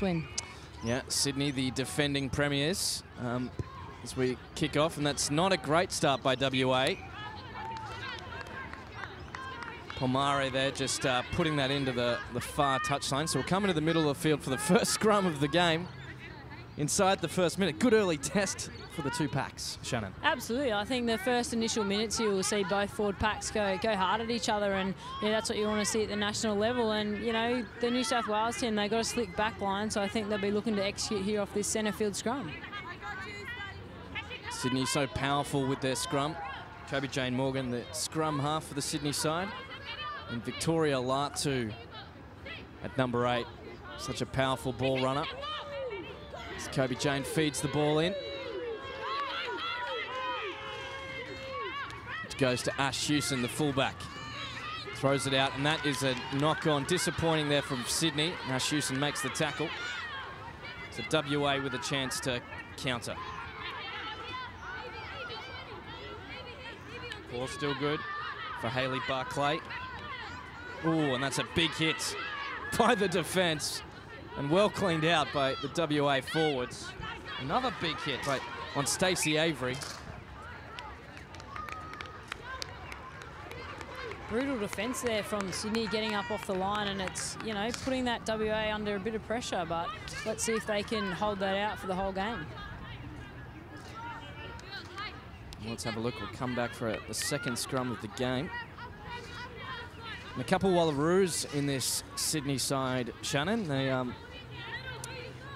win. Yeah, Sydney, the defending premiers, as we kick off, and that's not a great start by WA. Pomare there just putting that into the far touchline. So we'll come into the middle of the field for the first scrum of the game. Inside the first minute, good early test for the two packs, Shannon. Absolutely. I think the first initial minutes you will see both forward packs go hard at each other, and that's what you want to see at the national level. And the New South Wales team, they got a slick back line, so I think they'll be looking to execute here off this centre field scrum. Sydney so powerful with their scrum. Kobe Jane Morgan, the scrum half for the Sydney side, and Victoria Latu at number 8. Such a powerful ball runner. As Kobe Jane feeds the ball in. It goes to Ash Hewson, the fullback. Throws it out, and that is a knock-on. Disappointing there from Sydney. Ash Hewson makes the tackle. So WA with a chance to counter. Ball still good for Hayley Barclay. Oh, and that's a big hit by the defence. And well cleaned out by the WA forwards. Another big hit on Stacey Avery. Brutal defence there from Sydney, getting up off the line, and it's, putting that WA under a bit of pressure, but let's see if they can hold that out for the whole game. Let's have a look. We'll come back for the second scrum of the game. And a couple Wallaroos in this Sydney side, Shannon. They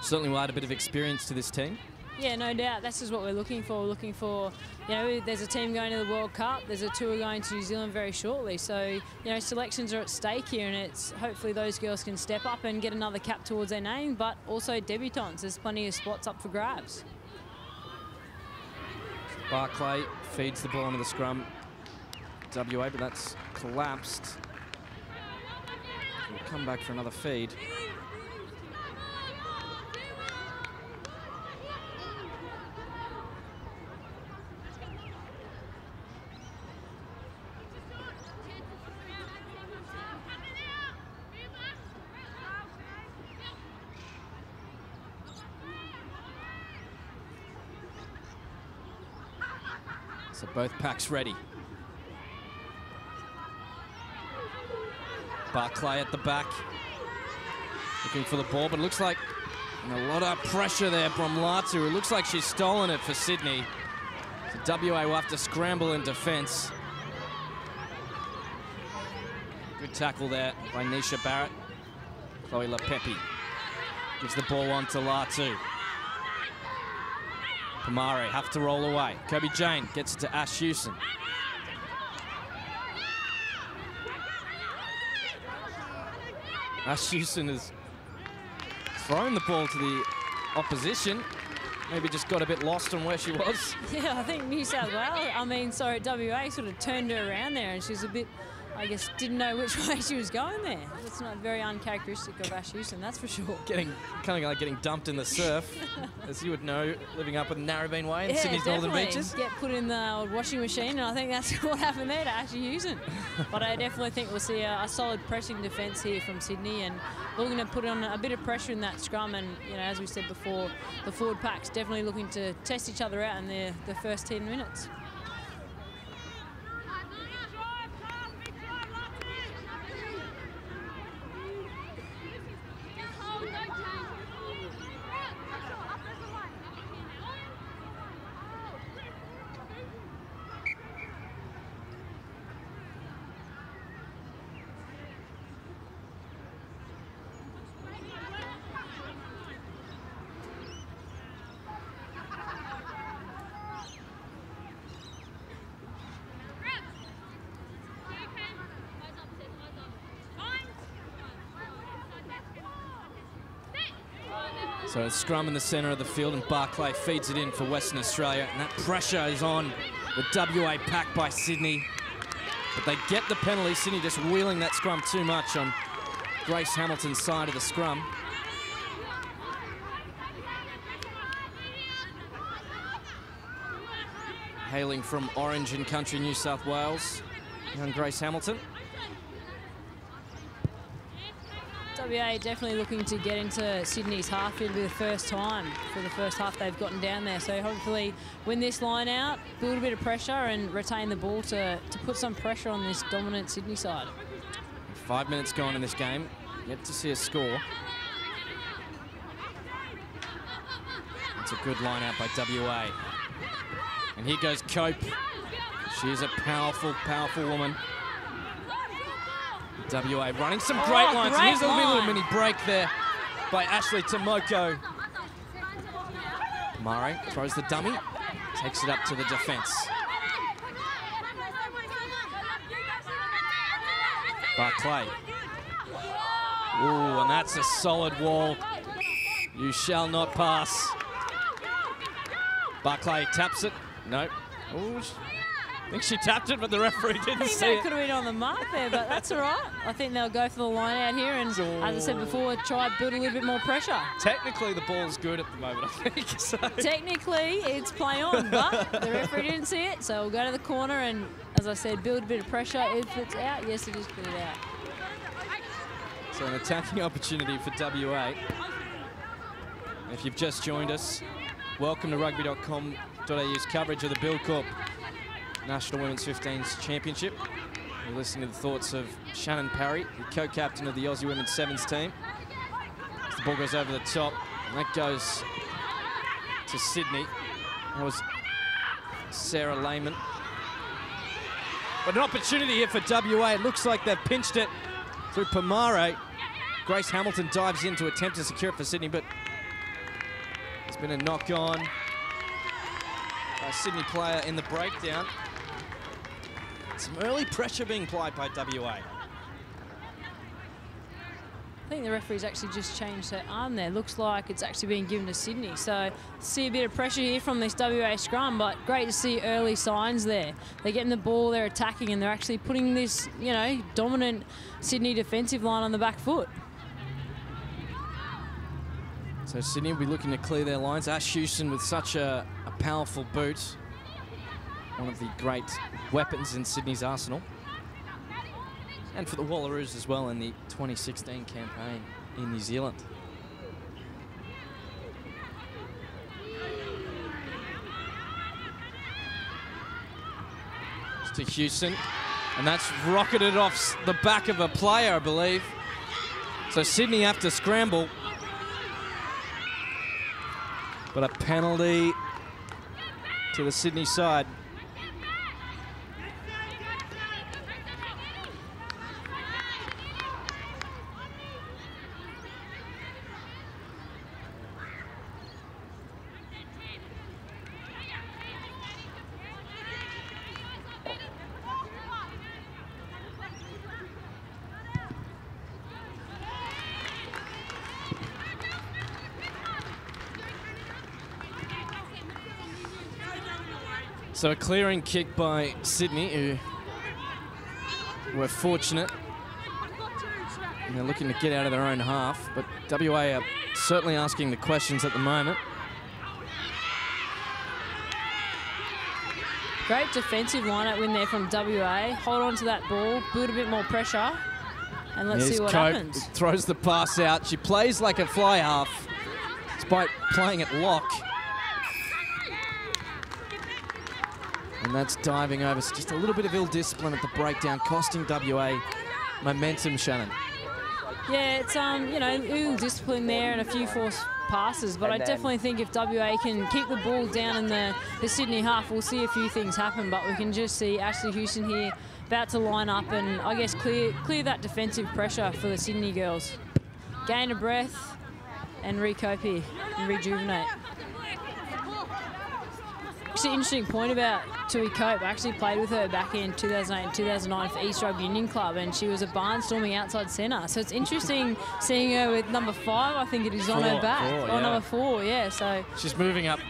certainly will add a bit of experience to this team. Yeah, no doubt. That's just what we're looking for. We're looking for, there's a team going to the World Cup. There's a tour going to New Zealand very shortly. So, selections are at stake here, and it's hopefully those girls can step up and get another cap towards their name, but also debutantes. There's plenty of spots up for grabs. Barclay feeds the ball into the scrum. WA, but that's collapsed. We'll come back for another feed. So both packs ready. Barclay at the back, looking for the ball, but it looks like a lot of pressure there from Latu. It looks like she's stolen it for Sydney. So WA will have to scramble in defence. Good tackle there by Nisha Barrett. Chloe LaPepe gives the ball on to Latu. Pomare have to roll away. Kobe Jane gets it to Ash Hewson. Ash Hewson has thrown the ball to the opposition. Maybe just got a bit lost on where she was. Yeah, I think WA sort of turned her around there, and she's a bit, I guess, didn't know which way she was going there. That's not very uncharacteristic of Ash Hewson, that's for sure. Kind of like getting dumped in the surf, as you would know, living up in Narrabeen Way in Sydney's definitely. Northern Beaches. Get put in the old washing machine, and I think that's what happened there to Ash Hewson. But I definitely think we'll see a solid pressing defence here from Sydney, and looking to put on a bit of pressure in that scrum. And as we said before, the forward pack's definitely looking to test each other out in the first 10 minutes. So a scrum in the centre of the field, and Barclay feeds it in for Western Australia. And that pressure is on the WA pack by Sydney. But they get the penalty. Sydney just wheeling that scrum too much on Grace Hamilton's side of the scrum. Hailing from Orange in country, New South Wales, young Grace Hamilton. WA definitely looking to get into Sydney's half. It'll be the first time for the first half they've gotten down there. So hopefully win this line out, build a bit of pressure and retain the ball to put some pressure on this dominant Sydney side. 5 minutes gone in this game. Yet to see a score. It's a good line out by WA. And here goes Cope. She is a powerful, powerful woman. WA running some great lines. Great Here's a little mini break there by Ashley Tomoko. Murray throws the dummy, takes it up to the defence. Barclay. Ooh, and that's a solid wall. You shall not pass. Barclay taps it. Nope. Ooh, I think she tapped it, but the referee didn't see it. Could have been on the mark there, but that's all right. I think they'll go for the line out here and, as I said before, try to build a little bit more pressure. Technically, the ball's good at the moment, I think. So. Technically, it's play on, but the referee didn't see it, so we'll go to the corner and, as I said, build a bit of pressure. If it's out, yes, it is put it out. So an attacking opportunity for WA. If you've just joined us, welcome to Rugby.com.au's coverage of the Buildcorp National Women's 15s Championship. You're listening to the thoughts of Shannon Parry, the co-captain of the Aussie Women's Sevens team. As the ball goes over the top, and that goes to Sydney. That was Sarah Lehman. But an opportunity here for WA. It looks like they've pinched it through Pomare. Grace Hamilton dives in to attempt to secure it for Sydney, but it's been a knock-on. A Sydney player in the breakdown. Some early pressure being applied by WA. I think the referee's actually just changed her arm there. Looks like it's actually being given to Sydney. So see a bit of pressure here from this WA scrum, but great to see early signs there. They're getting the ball, they're attacking, and they're actually putting this, you know, dominant Sydney defensive line on the back foot. So Sydney will be looking to clear their lines. Ash Houston with such a powerful boot. One of the great weapons in Sydney's arsenal. And for the Wallaroos as well in the 2016 campaign in New Zealand. It's to Houston. And that's rocketed off the back of a player, I believe. So Sydney have to scramble. But a penalty to the Sydney side. So a clearing kick by Sydney, who were fortunate. And they're looking to get out of their own half, but WA are certainly asking the questions at the moment. Great defensive lineup win there from WA. Hold on to that ball, build a bit more pressure, and let's see what happens. Throws the pass out. She plays like a fly half, despite playing at lock. And that's diving over. It's just a little bit of ill discipline at the breakdown, costing WA momentum, Shannon. Yeah, it's you know, ill discipline there and a few forced passes, but I definitely think if WA can keep the ball down in the Sydney half, we'll see a few things happen. But we can just see Ashley Houston here about to line up and I guess clear that defensive pressure for the Sydney girls. Gain a breath and recope here and rejuvenate. Actually, interesting point about Tui Cope. I actually played with her back in 2008 and 2009 for East Rugby Union Club, and she was a barnstorming outside centre. So it's interesting seeing her with number 5, I think it is, on her back. Or number 4, yeah. So she's moving up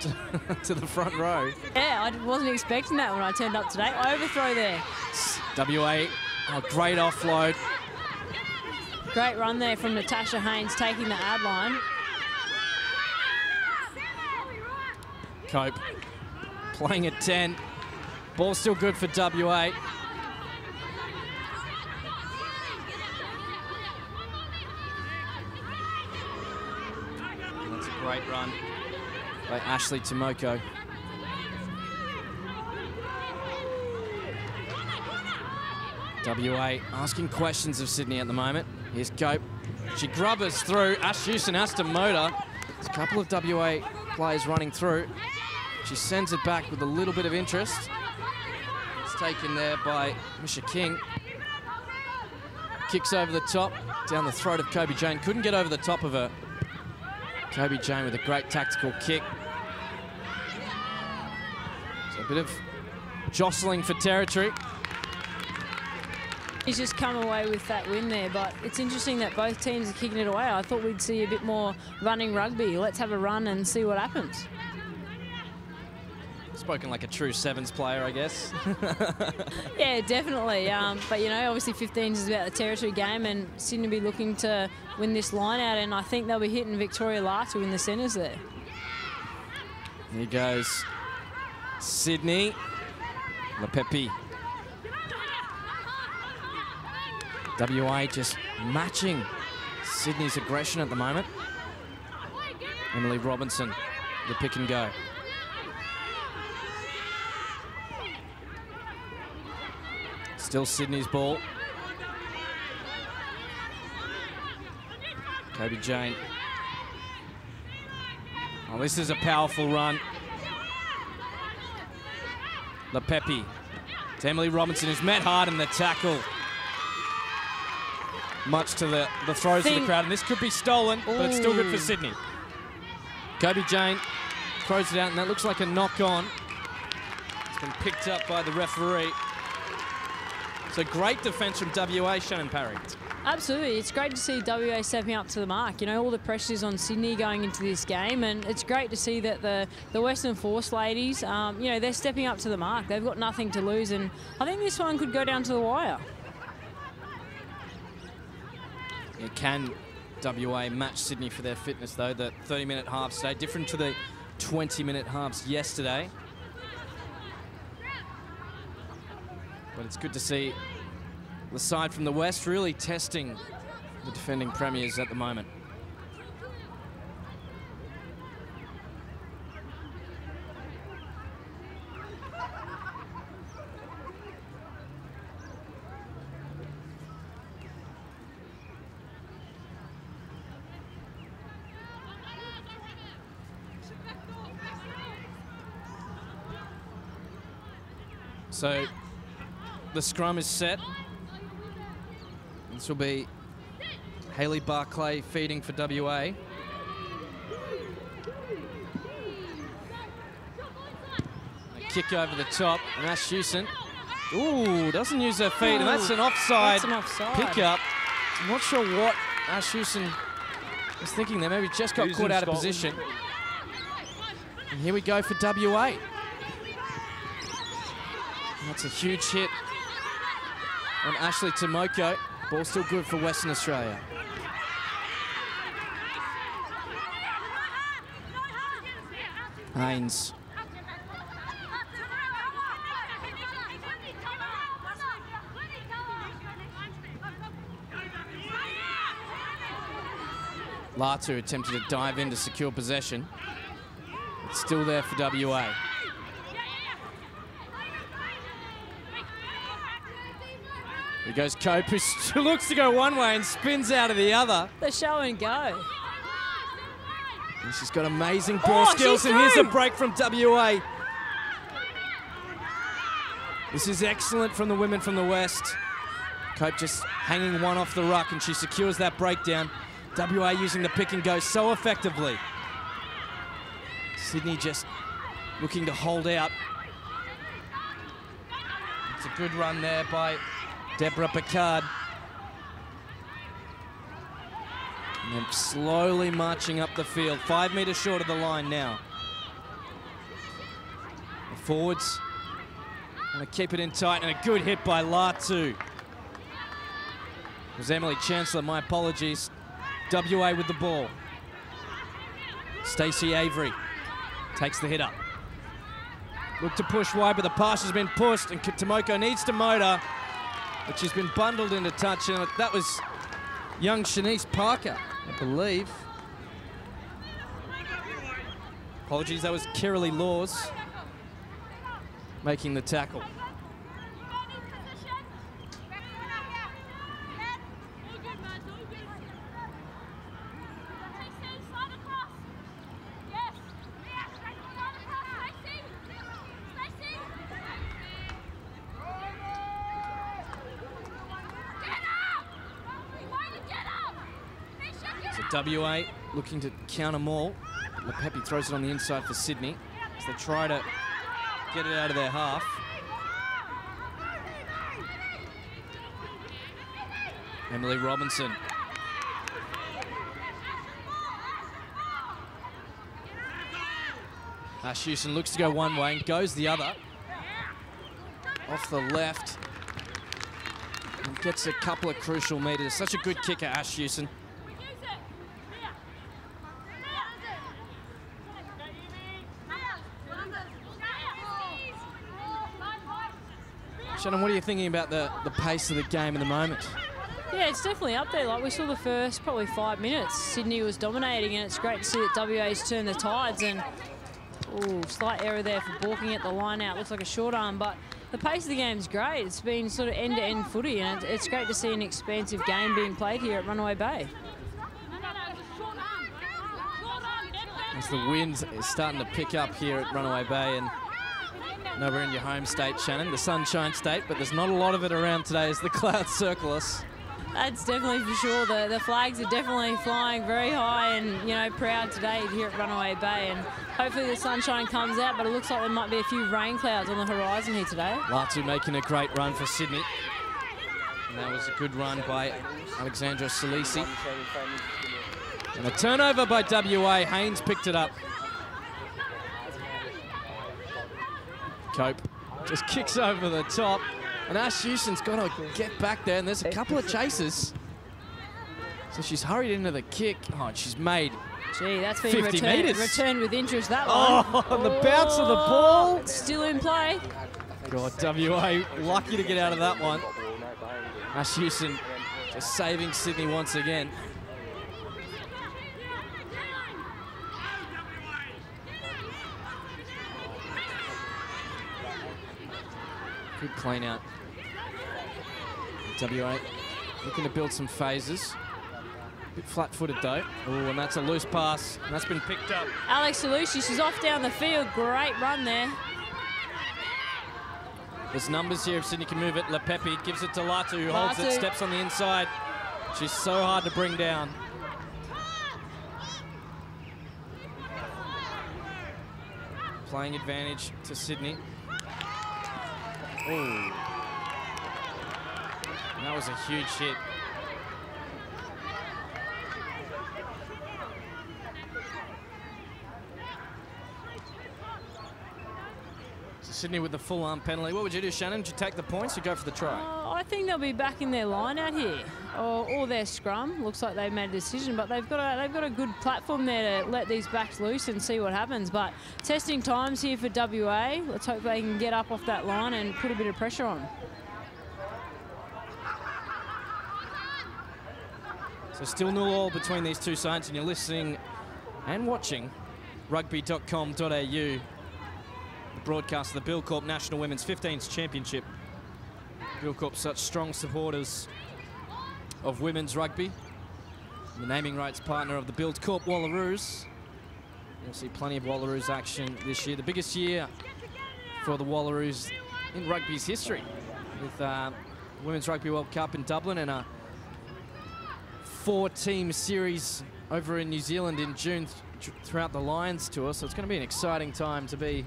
to the front row. Yeah, I wasn't expecting that when I turned up today. Overthrow there. WA, a great offload. Great run there from Natasha Haynes taking the ad line. Cope playing at 10. Ball still good for WA. Great run by Ashley Tomoko. WA asking questions of Sydney at the moment. Here's Cope. She grubbers through. Ash Houston has to motor. There's a couple of WA players running through. She sends it back with a little bit of interest. It's taken there by Misha King. Kicks over the top, down the throat of Kobe Jane. Couldn't get over the top of her. Kobe Jane with a great tactical kick. So a bit of jostling for territory. He's just come away with that win there, but it's interesting that both teams are kicking it away. I thought we'd see a bit more running rugby. Let's have a run and see what happens. Spoken like a true sevens player, I guess. Yeah, definitely. But, you know, obviously 15s is about the territory game, and Sydney will be looking to win this line out, and I think they'll be hitting Victoria Latu in the centres there. Here goes Sydney. Lepepi. WA just matching Sydney's aggression at the moment. Emily Robinson, the pick and go. Still Sydney's ball. Kobe Jane. Oh, this is a powerful run. Lepepi to Emily Robinson, who's met hard in the tackle. Much to the throws of the crowd, and this could be stolen, but it's still good for Sydney. Kobe Jane throws it out, and that looks like a knock-on. It's been picked up by the referee. So great defence from WA, Shannon Parry. Absolutely, it's great to see WA stepping up to the mark. You know, all the pressure's on Sydney going into this game, and it's great to see that the Western Force ladies, you know, they're stepping up to the mark. They've got nothing to lose, and I think this one could go down to the wire. Yeah, can WA match Sydney for their fitness, though? The 30-minute halves today, different to the 20-minute halves yesterday. But it's good to see the side from the West really testing the defending premiers at the moment. So the scrum is set. This will be Hayley Barclay feeding for WA. A kick over the top, and Ash Houston. Ooh, doesn't use her feet, and that's an offside, pickup. I'm not sure what Ash Houston was thinking there. Maybe just got caught out of position. And here we go for WA. That's a huge hit on Ashley Tomoko. Ball still good for Western Australia. Haynes. Latu attempted to dive in to secure possession. It's still there for WA. Here goes Cope, who looks to go one way and spins out of the other. The show and go. And she's got amazing ball skills, and here's a break from WA. This is excellent from the women from the West. Cope just hanging one off the ruck, and she secures that breakdown. WA using the pick and go so effectively. Sydney just looking to hold out. It's a good run there by Deborah Picard. And then slowly marching up the field, 5 metres short of the line now. The forwards want to keep it in tight, and a good hit by Latu. It was Emily Chancellor, my apologies. WA with the ball. Stacey Avery takes the hit up. Look to push wide, but the pass has been pushed, and Tomoko needs to motor, but she's been bundled into touch, and that was young Shanice Parker, I believe. Apologies, that was Kiralee Laws making the tackle. WA looking to counter maul. Lepepi throws it on the inside for Sydney as they try to get it out of their half. Emily Robinson. Ash Houston looks to go one way and goes the other. Off the left. And gets a couple of crucial metres. Such a good kicker, Ash Houston. Shannon, what are you thinking about the pace of the game at the moment? Yeah, it's definitely up there. Like we saw the first probably 5 minutes, Sydney was dominating, and it's great to see that WA's turned the tides. And slight error there for balking at the line out. Looks like a short arm, but the pace of the game's great. It's been sort of end-to-end footy, and it's great to see an expansive game being played here at Runaway Bay. As the wind is starting to pick up here at Runaway Bay, and no, we're in your home state, Shannon, the Sunshine State, but there's not a lot of it around today as the clouds circle us. That's definitely for sure. The flags are definitely flying very high and, you know, proud today here at Runaway Bay. And hopefully the sunshine comes out, but it looks like there might be a few rain clouds on the horizon here today. Latu making a great run for Sydney. And that was a good run by Alexandra Salisi. And a turnover by WA. Haynes picked it up. Cope just kicks over the top, and Ash Houston's got to get back there, and there's a couple of chases. So she's hurried into the kick. Oh, and she's made Gee, that's been returned with interest, that one. Oh, and the bounce of the ball. It's still in play. God, WA lucky to get out of that one. Ash Houston just saving Sydney once again. Good clean out. WA looking to build some phases. A bit flat-footed though. Oh, and that's a loose pass. And that's been picked up. Alex Salusi, she's off down the field. Great run there. There's numbers here if Sydney can move it. Lepepi gives it to Latu, who holds it, steps on the inside. She's so hard to bring down. Playing advantage to Sydney. Oh, that was a huge hit. So Sydney with the full arm penalty. What would you do, Shannon? Would you take the points or go for the try? I think they'll be back in their line out here, or their scrum. Looks like they've made a decision, but they've got a good platform there to let these backs loose and see what happens. But testing times here for WA. Let's hope they can get up off that line and put a bit of pressure on. So still 0-0 between these two sides, and you're listening and watching Rugby.com.au, the broadcast of the Buildcorp National Women's 15s Championship. Buildcorp, such strong supporters of women's rugby. The naming rights partner of the Buildcorp Wallaroos. You'll see plenty of Wallaroos action this year. The biggest year for the Wallaroos in rugby's history, with Women's Rugby World Cup in Dublin and a 4-team series over in New Zealand in June throughout the Lions tour. So it's going to be an exciting time to be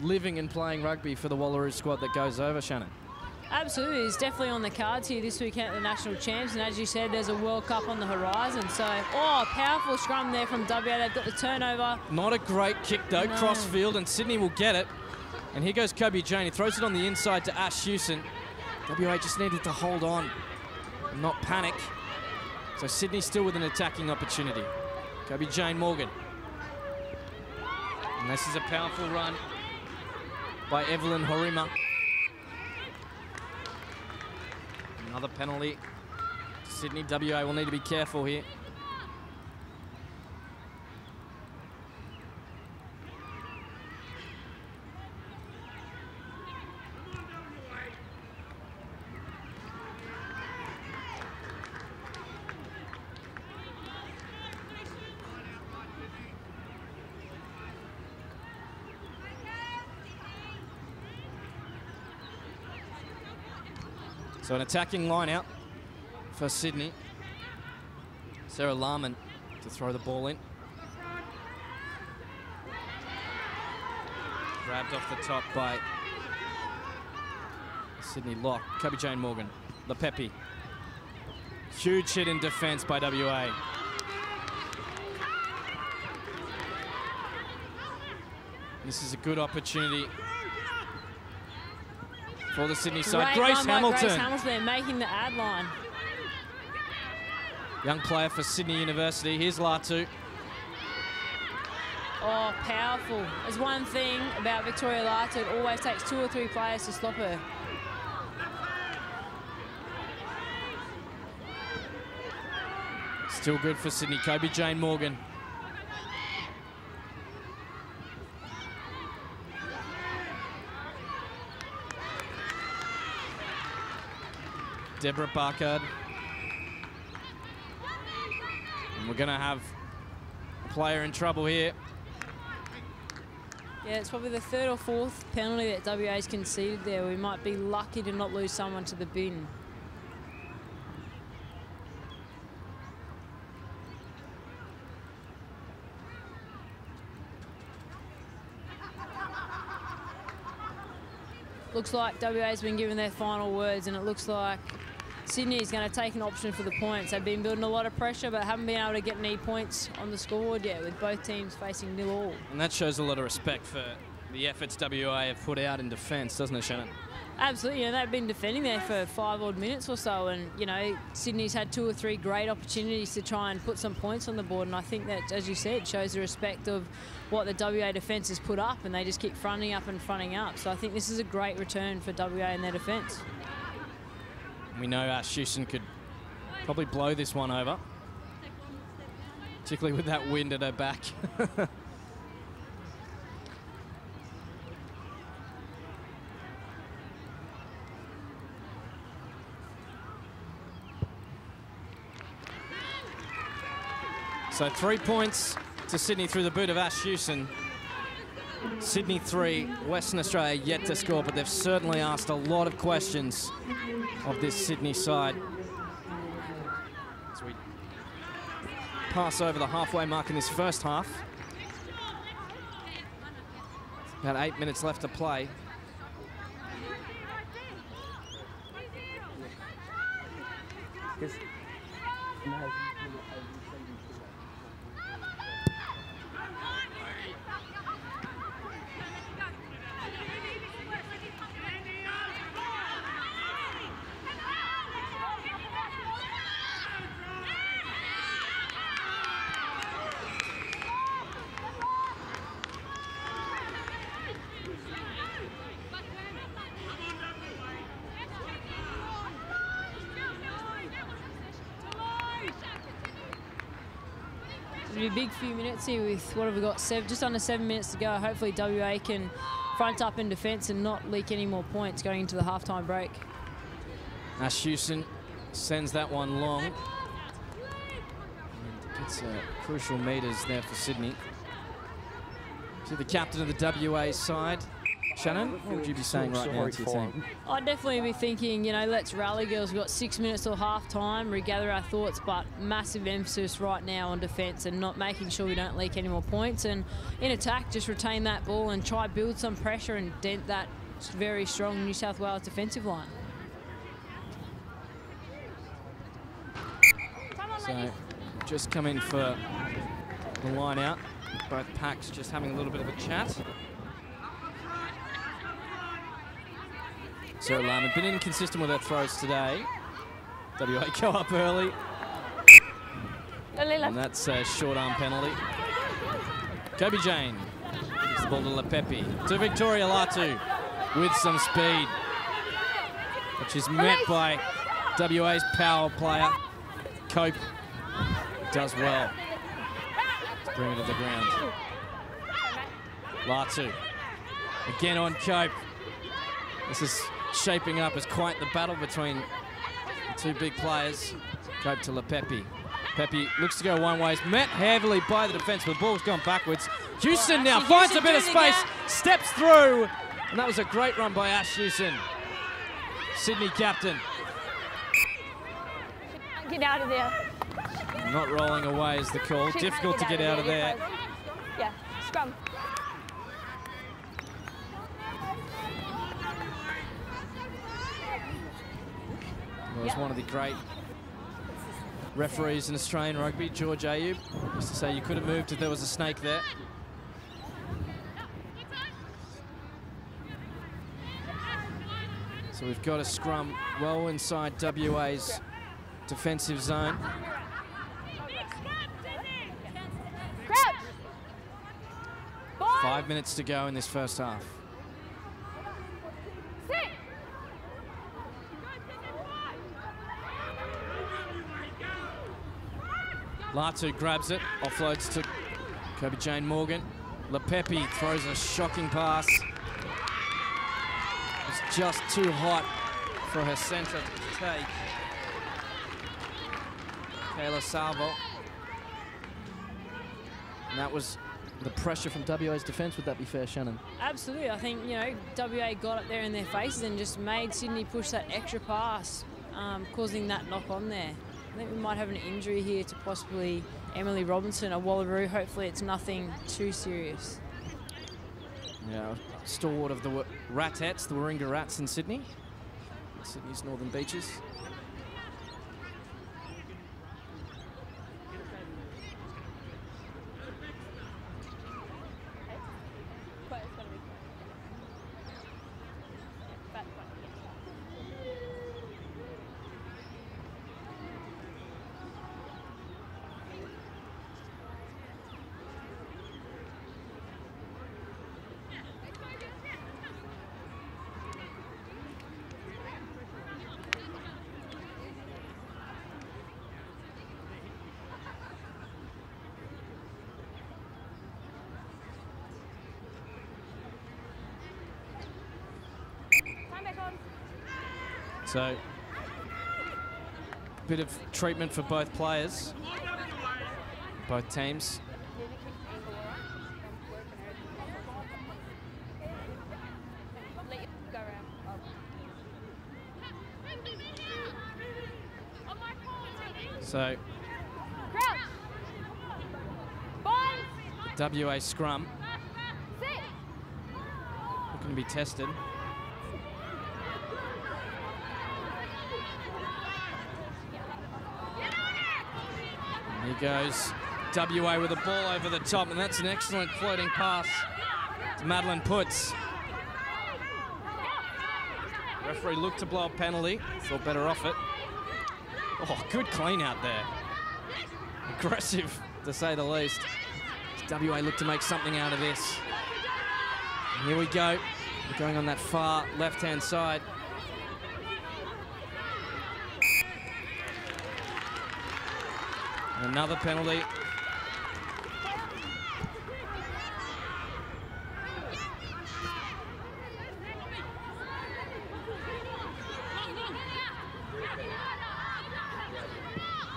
living and playing rugby for the Wallaroos squad that goes over, Shannon. Absolutely, it's definitely on the cards here this weekend at the National Champs, and as you said, there's a World Cup on the horizon. So, powerful scrum there from WA. They've got the turnover. Not a great kick though, no. Cross field, and Sydney will get it. And here goes Kobe Jane. He throws it on the inside to Ash Houston. WA just needed to hold on and not panic. So Sydney still with an attacking opportunity. Kobe Jane Morgan. And this is a powerful run by Evelyn Horima. Another penalty. Sydney. WA will need to be careful here. So an attacking line out for Sydney. Sarah Larman to throw the ball in. Grabbed off the top by Sydney Lock. Kobe Jane Morgan. Lepepe. Huge hit in defence by WA. This is a good opportunity for the Sydney side. Grace Hamilton making the ad line. Young player for Sydney University. Here's Latu. Oh, powerful. There's one thing about Victoria Latu. It always takes 2 or 3 players to stop her. Still good for Sydney. Kobe Jane Morgan. Deborah Barkard. And we're going to have a player in trouble here. Yeah, it's probably the 3rd or 4th penalty that WA's conceded there. We might be lucky to not lose someone to the bin. Looks like WA's been given their final words, and it looks like Sydney's going to take an option for the points. They've been building a lot of pressure, but haven't been able to get any points on the scoreboard yet, with both teams facing 0-all. And that shows a lot of respect for the efforts WA have put out in defence, doesn't it, Shannon? Absolutely. You know, they've been defending there for 5 odd minutes or so, and you know, Sydney's had 2 or 3 great opportunities to try and put some points on the board, and I think that, as you said, shows the respect of what the WA defence has put up, and they just keep fronting up and fronting up. So I think this is a great return for WA in their defence. We know Houston could probably blow this one over, particularly with that wind at her back. So 3 points to Sydney through the boot of Ash Houston. Sydney 3, Western Australia yet to score, but they've certainly asked a lot of questions of this Sydney side. As we pass over the halfway mark in this first half. About 8 minutes left to play. It'll be a big few minutes here with, what have we got, just under 7 minutes to go. Hopefully WA can front up in defence and not leak any more points going into the halftime break. Ash Houston sends that one long. And gets crucial metres there for Sydney. To the captain of the WA side. Shannon, what would you be saying right now to your team? I'd definitely be thinking, you know, let's rally, girls. We've got 6 minutes till half-time, regather our thoughts, but massive emphasis right now on defence and not making sure we don't leak any more points. And in attack, just retain that ball and try build some pressure and dent that very strong New South Wales defensive line. So, just come in for the line out. Both packs just having a little bit of a chat. Sarah Larman, been inconsistent with her throws today. WA go up early. And that's a short arm penalty. Kobe Jane gives the ball to Lepepe. To Victoria Latu with some speed, which is met by WA's power player. Cope does well to bring it to the ground. Latu again on Cope. This is shaping up as quite the battle between the 2 big players. Cope to Lepepe. Pepe looks to go one way. It's met heavily by the defence, but the ball's gone backwards. Houston now finds a bit of space, steps through, and that was a great run by Ash Houston. Sydney captain Get out of there. Not rolling away is the call. Difficult to get out of there. Yeah, scrum. Well, it's one of the great referees in Australian rugby, George Ayub, used to say you could have moved if there was a snake there. So we've got a scrum well inside WA's defensive zone. Crouch. 5 minutes to go in this first half. Sit. Latu grabs it, offloads to Kobe Jane Morgan. Lepepe throws a shocking pass. It's just too hot for her centre to take. Kayla Salvo. And that was the pressure from WA's defence. Would that be fair, Shannon? Absolutely. I think, you know, WA got up there in their faces and just made Sydney push that extra pass, causing that knock on there. I think we might have an injury here to possibly Emily Robinson, a Wallaroo. Hopefully it's nothing too serious. Yeah, stalwart of the Ratettes, the Warringah Rats in Sydney. Sydney's Northern Beaches. So, bit of treatment for both players, both teams. So, the WA scrum looking to be tested. Here goes WA with the ball over the top, and that's an excellent floating pass to Madeline Putz. Referee looked to blow a penalty, thought better off it. Oh, good clean out there. Aggressive, to say the least. WA looked to make something out of this. And here we go. We're going on that far left-hand side. And another penalty.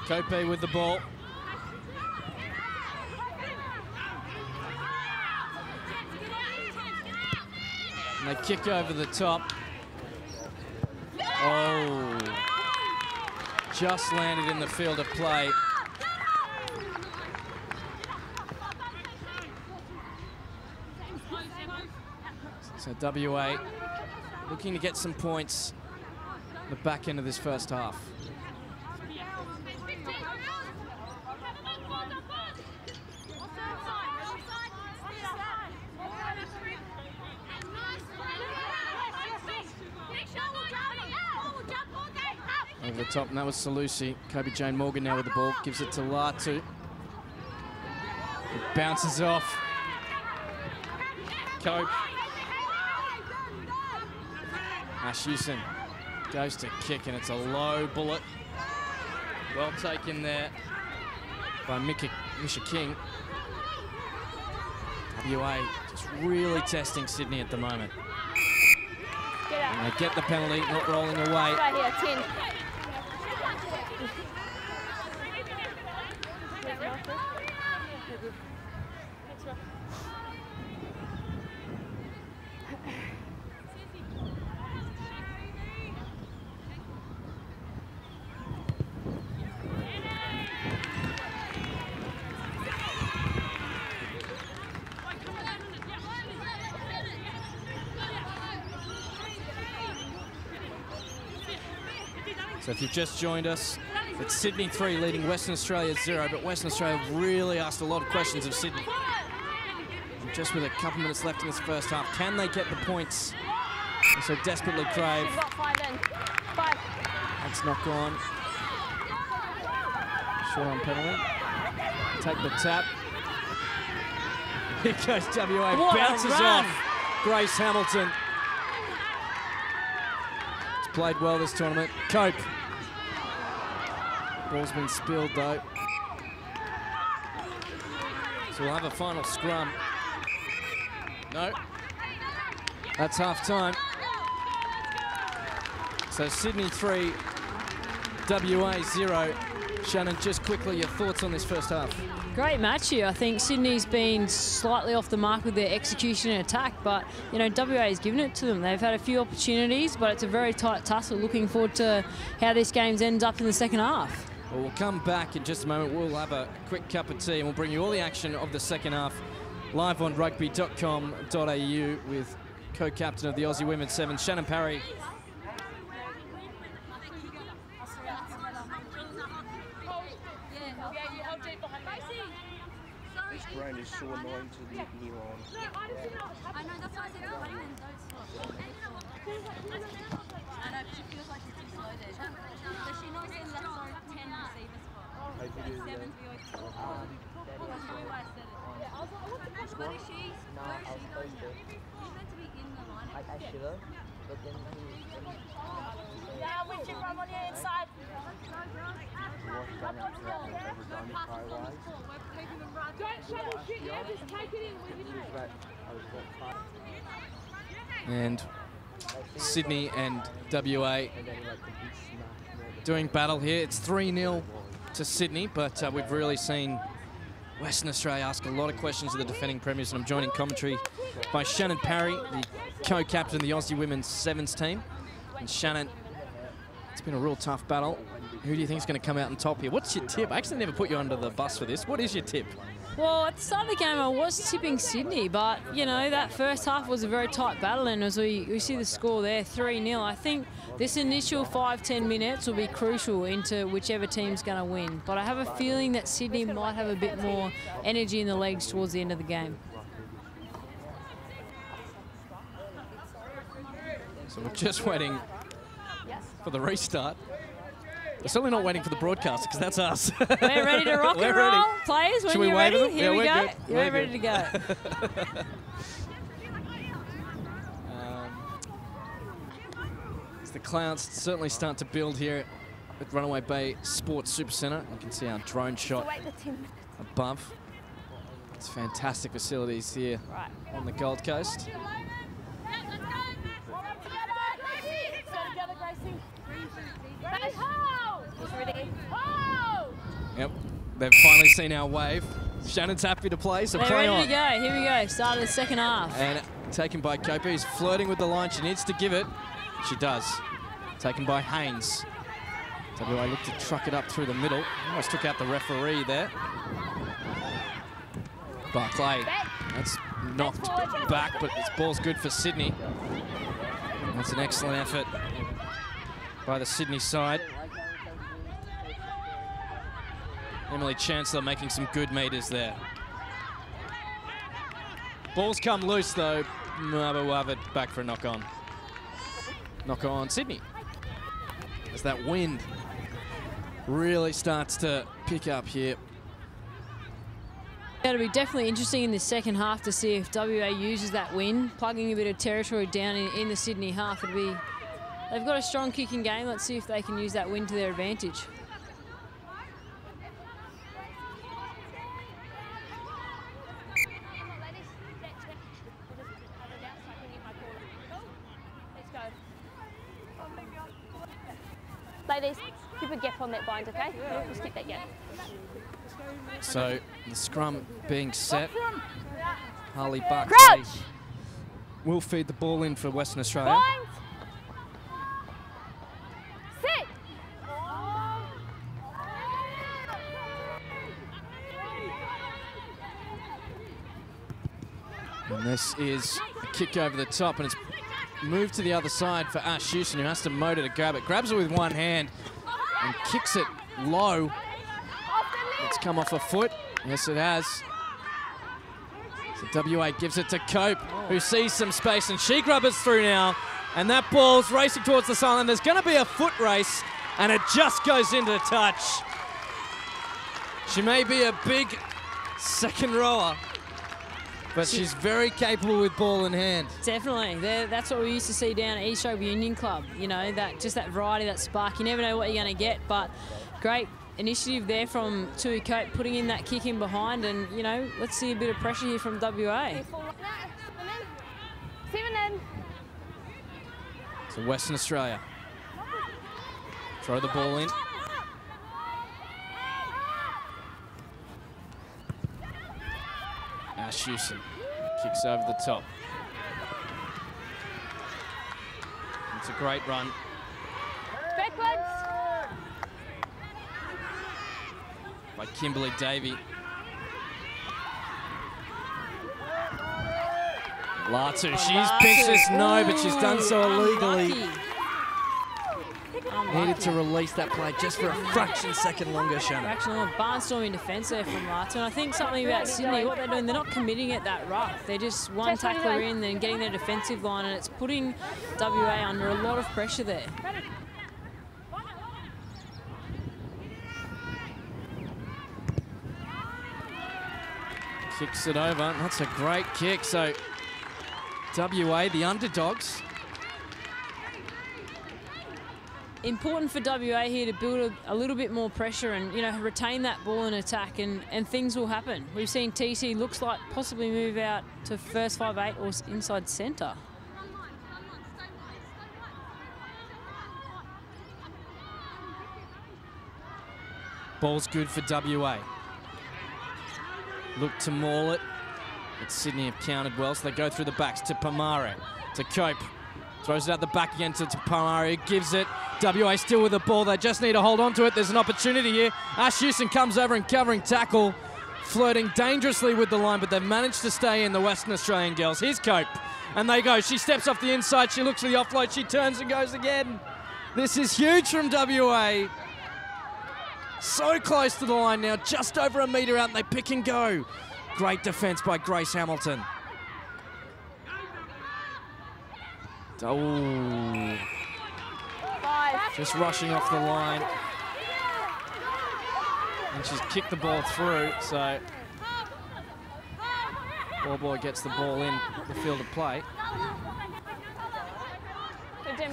Kope with the ball. And they kick over the top. Oh. Just landed in the field of play. So WA looking to get some points at the back end of this first half. Over the top, and that was Salusi. Kobe Jane Morgan now with the ball, gives it to Latu. It bounces off. Cope. Ash Houston goes to kick, and it's a low bullet. Well taken there by Misha King. WA just really testing Sydney at the moment. And they get the penalty, not rolling away. Right here, 10. So if you've just joined us, it's Sydney 3 leading Western Australia 0, but Western Australia really asked a lot of questions of Sydney. And just with a couple minutes left in this first half, can they get the points they so desperately crave? You've got 5 then. 5. That's not gone. Short on penalty. Take the tap. Here goes WA, what bounces off Grace Hamilton. It's played well this tournament. Cope. Ball's been spilled though. So we'll have a final scrum. No. That's half time. So Sydney 3, WA 0. Shannon, just quickly, your thoughts on this first half? Great match here. I think Sydney's been slightly off the mark with their execution and attack, but you know WA's given it to them. They've had a few opportunities, but it's a very tight tussle. Looking forward to how this game ends up in the second half. Well, we'll come back in just a moment. We'll have a quick cup of tea and we'll bring you all the action of the second half live on Rugby.com.au with co-captain of the Aussie Women's Sevens, Shannon Parry. This ground is so annoying to the knee on. I know, that's why I said playing and don't stop. I know, she feels like she's too slow there. Does she not say let's throw 10 receivers for? 7 for your team. That's why I said it. Where is she? Where is she going? She's meant to be in the line. I should have, but then Yeah, with you from on the inside. And Sydney and WA doing battle here. It's 3-0 to Sydney, but we've really seen Western Australia ask a lot of questions of the defending premiers, and I'm joined in commentary by Shannon Parry, the co-captain of the Aussie Women's Sevens team. And Shannon, it's been a real tough battle. Who do you think is going to come out on top here? What's your tip? I actually never put you under the bus for this. What is your tip? Well, at the start of the game, I was tipping Sydney, but, you know, that first half was a very tight battle, and as we see the score there, 3-0, I think this initial 5-10 minutes will be crucial into whichever team's going to win. But I have a feeling that Sydney might have a bit more energy in the legs towards the end of the game. So we're just waiting for the restart. We're certainly not waiting for the broadcaster, because that's us. We're ready to rock and roll. Players, when you're ready, here we go. You're ready to go. As the clouds certainly start to build here at Runaway Bay Sports Super Centre. You can see our drone shot above. It's fantastic facilities here on the Gold Coast. Yep, they've finally seen our wave. Shannon's happy to play, so play on. Ready to go. Here we go. Start of the second half. And taken by Cope. He's flirting with the line. She needs to give it. She does. Taken by Haynes. WA looked to truck it up through the middle. Almost took out the referee there. Barclay. That's knocked back, but this ball's good for Sydney. That's an excellent effort by the Sydney side. Emily Chancellor making some good meters there. Ball's come loose though. But we'll have it back for a knock on. Knock on Sydney. As that wind really starts to pick up here. It'll be definitely interesting in the second half to see if WA uses that wind, plugging a bit of territory down in the Sydney half. They've got a strong kicking game. Let's see if they can use that wind to their advantage. Ladies, keep a gap on that bind, okay? Just keep that gap. So the scrum being set. Harley Barclay Crouch! will feed the ball in for Western Australia. Bind! Sit! And this is a kick over the top, and it's moved to the other side for Ash Houston, who has to motor to grab it. Grabs it with one hand, and kicks it low. It's come off a foot. Yes, it has. So WA gives it to Cope, who sees some space, and she grubbers through now. And that ball's racing towards the sideline. There's going to be a foot race, and it just goes into touch. She may be a big second rower, but she's very capable with ball in hand. Definitely. That's what we used to see down at East Rugby Union Club. You know, just that variety, that spark. You never know what you're going to get, but great initiative there from Tui Cope, putting in that kick in behind, and, you know, let's see a bit of pressure here from WA. So Western Australia throw the ball in. Ash Houston kicks over the top. It's a great run. Backwards. By Kimberly Davey. Latu, she's pinched this, no, but she's done so illegally. Needed to release that play just for a fraction second longer, Shannon. Fraction longer, barnstorming defence there from Latu. And I think something about Sydney, what they're doing, they're not committing at that ruck. They're just one tackler in, then getting their defensive line, and it's putting WA under a lot of pressure there. Kicks it over. That's a great kick. So WA, the underdogs. Important for WA here to build a little bit more pressure and, you know, retain that ball in attack, and things will happen. We've seen TC looks like possibly move out to first 5'8" or inside centre. Ball's good for WA. Look to maul it. But Sydney have countered well, so they go through the backs to Pamare, to Cope. Throws it out the back again to Pamare, gives it. WA still with the ball, they just need to hold on to it. There's an opportunity here. Ash Houston comes over and covering tackle, flirting dangerously with the line, but they've managed to stay in, the Western Australian girls. Here's Cope, and they go. She steps off the inside, she looks for the offload, she turns and goes again. This is huge from WA. So close to the line now, just over a metre out, and they pick and go. Great defence by Grace Hamilton. Oh. Just rushing off the line. And she's kicked the ball through, so ball boy gets the ball in the field of play.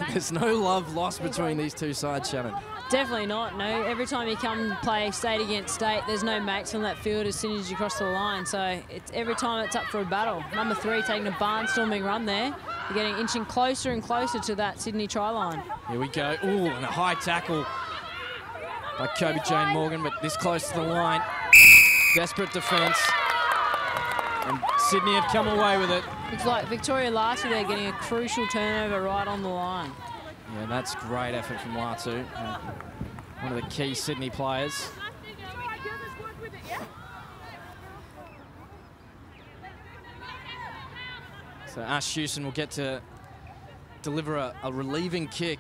There's no love lost between these two sides, Shannon. Definitely not, no. Every time you come and play state against state, there's no mates on that field as soon as you cross the line. So every time it's up for a battle. Number 3 taking a barnstorming run there. You're getting inching closer and closer to that Sydney try line. Here we go. Ooh, and a high tackle by Kobe Jane Morgan, but this close to the line. Desperate defence. And Sydney have come away with it. Looks like Victoria Latu there getting a crucial turnover right on the line. Yeah, that's great effort from Latu. One of the key Sydney players. So Ash Houston will get to deliver a relieving kick.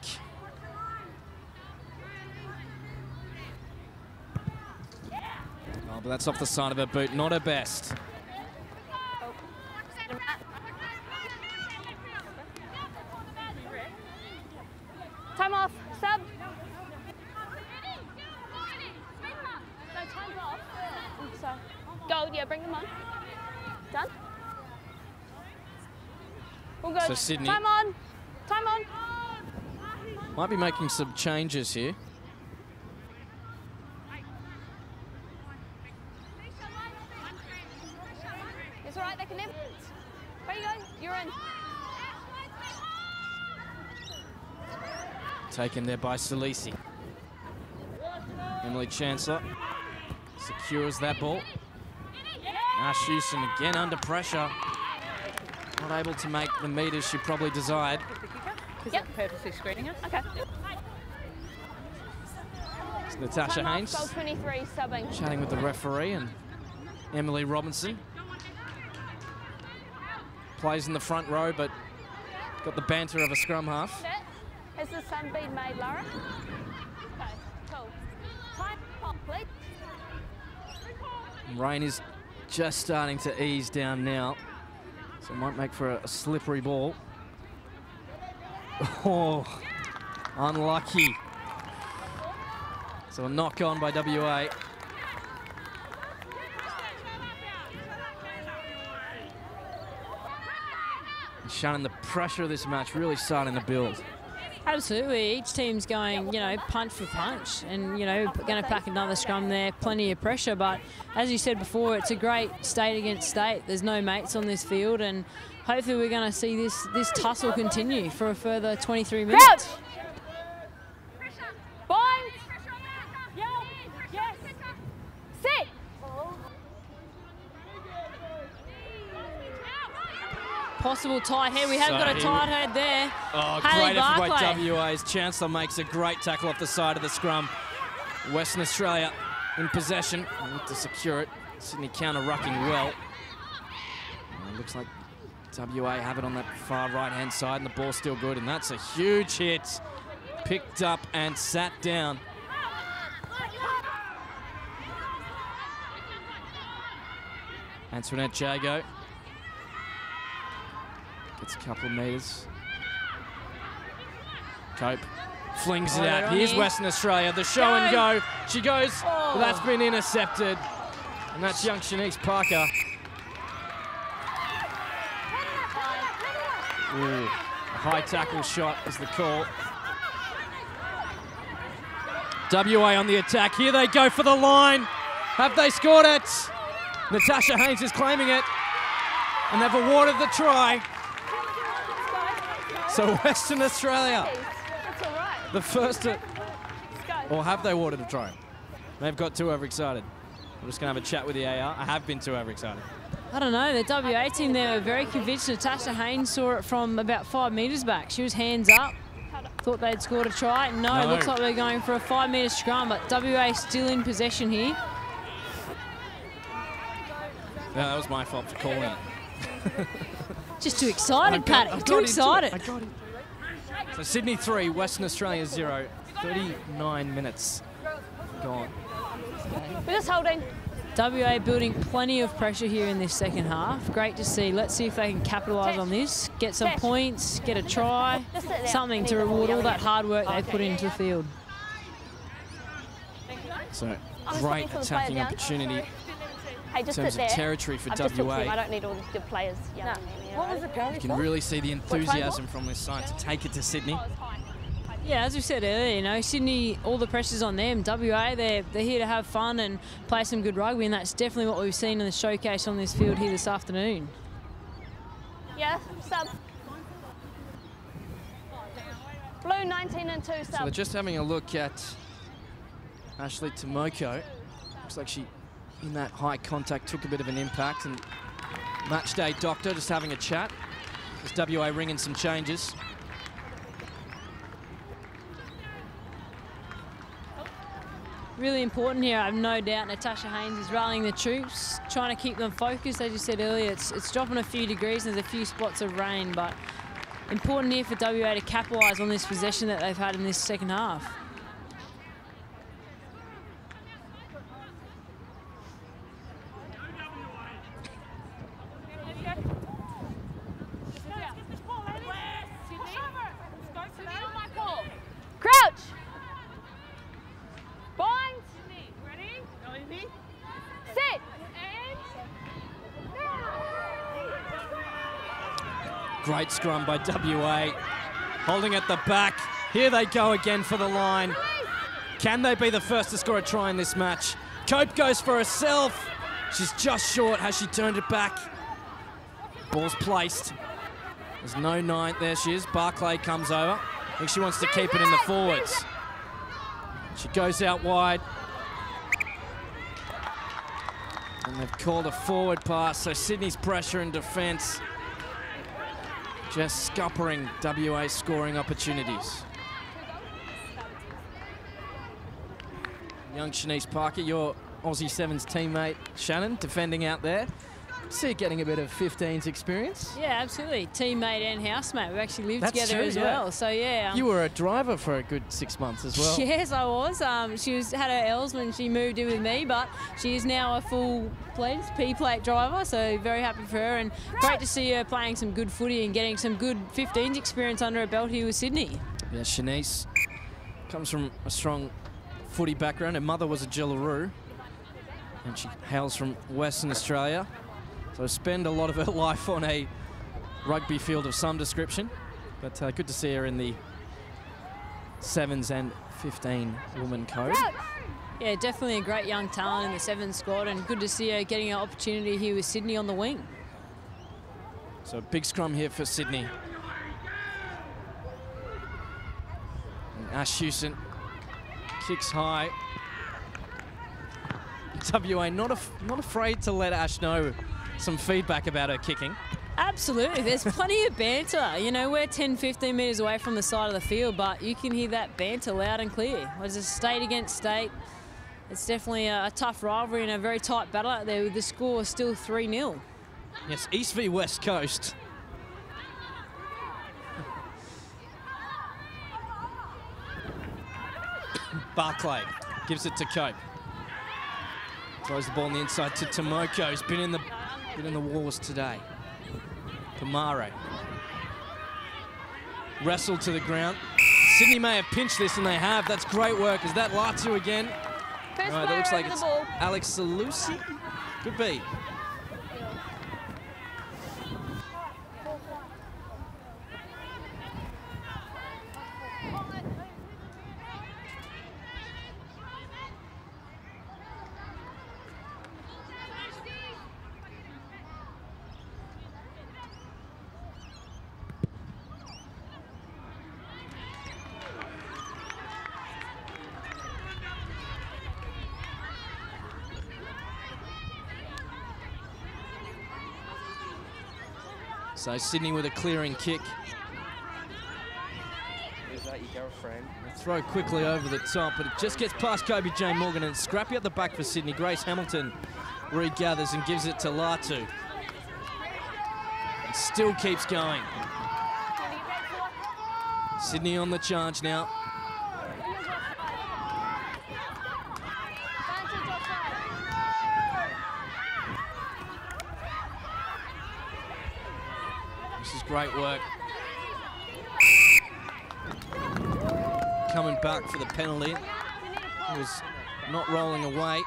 Oh, but that's off the side of her boot, not her best. Time off, sub. No, time's off. So, gold, yeah, bring them on. Done? All good. So Sydney Time on. Time on. might be making some changes here. It's all right, they can never. Where you go? You're in. Taken there by Salisi. Emily Chancellor secures that ball. Ash Houston again under pressure. Not able to make the meters she probably desired. Yep. Purposely screening it. Okay. It's Natasha Haynes Goal 23, subbing. chatting with the referee, and Emily Robinson plays in the front row, but got the banter of a scrum half. Has the sun been made, Lara? Okay, cool. Rain is just starting to ease down now, so it might make for a slippery ball. Oh, unlucky. So a knock on by WA. And Shannon, the pressure of this match really starting to build. Absolutely, each team's going, you know, punch for punch, and, you know, going to pack another scrum there, plenty of pressure. But as you said before, it's a great state against state. There's no mates on this field, and hopefully we're going to see this tussle continue for a further 23 minutes. Crouch. Bind. Yes. Sit. Possible tight head. We have got a tight head there. Oh, Haley great effort by Barclay. WA's. Chancellor makes a great tackle off the side of the scrum. Western Australia in possession. They look to secure it. Sydney counter-rucking well. And it looks like WA have it on that far right-hand side, and the ball's still good, and that's a huge hit. Picked up and sat down. Antoinette Jago gets a couple of metres. Cope flings it out. Here's Western Australia, the show and go. She goes, but that's been intercepted. And that's young Shanice Parker. Ooh, a high tackle shot is the call. WA on the attack. Here they go for the line. Have they scored it? Natasha Haynes is claiming it. And they've awarded the try. So Western Australia, the first to, or have they awarded a try? They've got too overexcited. I'm just going to have a chat with the AR. I have been too overexcited. I don't know, the WA team, they were very convinced. Natasha Haynes saw it from about 5 metres back. She was hands up, thought they'd scored a try. No, it looks like they're going for a 5-metre scrum, but WA still in possession here. Yeah, that was my fault for calling it. Just too excited, Paddock, too excited. I got it. So Sydney 3, Western Australia 0. 39 minutes gone. We're just holding. WA building plenty of pressure here in this second half. Great to see. Let's see if they can capitalise on this. Get some points, get a try, something to reward all that hard work they put into the field. So great attacking opportunity Hey, in just terms of territory for WA. I don't need all the good players. What was the penalty? You can really see the enthusiasm from this side to take it to Sydney. Yeah, as we said earlier, you know, Sydney, all the pressure's on them. WA, they're here to have fun and play some good rugby, and that's definitely what we've seen in the showcase on this field here this afternoon. Yeah, sub. Blue 19 and 2 sub. So they're just having a look at Ashley Tomoko. Looks like she, in that high contact, took a bit of an impact. And match day doctor just having a chat. As WA ringing some changes. Really important here, I have no doubt. Natasha Haynes is rallying the troops, trying to keep them focused. As you said earlier, it's dropping a few degrees and there's a few spots of rain, but important here for WA to capitalise on this possession that they've had in this second half. Crouch. Bind. Ready? Sit. Great scrum by WA. Holding at the back. Here they go again for the line. Can they be the first to score a try in this match? Cope goes for herself. She's just short. Has she turned it back? Ball's placed. There's no 9. There she is. Barclay comes over. I think she wants to keep it in the forwards. She goes out wide. And they've called a forward pass, so Sydney's pressure and defence just scuppering WA's scoring opportunities. Young Shanice Parker, your Aussie Sevens teammate, Shannon, defending out there. See you getting a bit of 15s experience. Yeah, absolutely. Teammate and housemate. We actually lived That's together true, as yeah. well. So yeah. You were a driver for a good 6 months as well. Yes, I was. She had her L's when she moved in with me, but she is now a full-fledged P-plate driver, so very happy for her, and great to see her playing some good footy and getting some good 15s experience under her belt here with Sydney. Yeah, Shanice comes from a strong footy background. Her mother was a Jillaroo, and she hails from Western Australia. So spend a lot of her life on a rugby field of some description. But good to see her in the 7s and 15 woman code. Yeah, definitely a great young talent in the 7 squad, and good to see her getting an opportunity here with Sydney on the wing. So big scrum here for Sydney. And Ash Hewson kicks high. WA not afraid to let Ash know some feedback about her kicking. Absolutely, there's plenty of banter. You know, we're 10-15 metres away from the side of the field, but you can hear that banter loud and clear. It's a state against state. It's definitely a tough rivalry and a very tight battle out there, with the score still 3-0. Yes, East v West Coast. Barclay gives it to Cope. Throws the ball on the inside to Tomoko. He's been in the wars today. Kamare. Wrestled to the ground. Sydney may have pinched this, and they have. That's great work. Is that Latu again? First No, that player looks like over it's the ball. Alex Salusi. Could be. So Sydney with a clearing kick. Is that your girlfriend? A throw quickly over the top, but it just gets past Kobe Jane Morgan, and scrappy at the back for Sydney. Grace Hamilton regathers and gives it to Latu. And still keeps going. Sydney on the charge now. This is great work. Coming back for the penalty. He was not rolling away.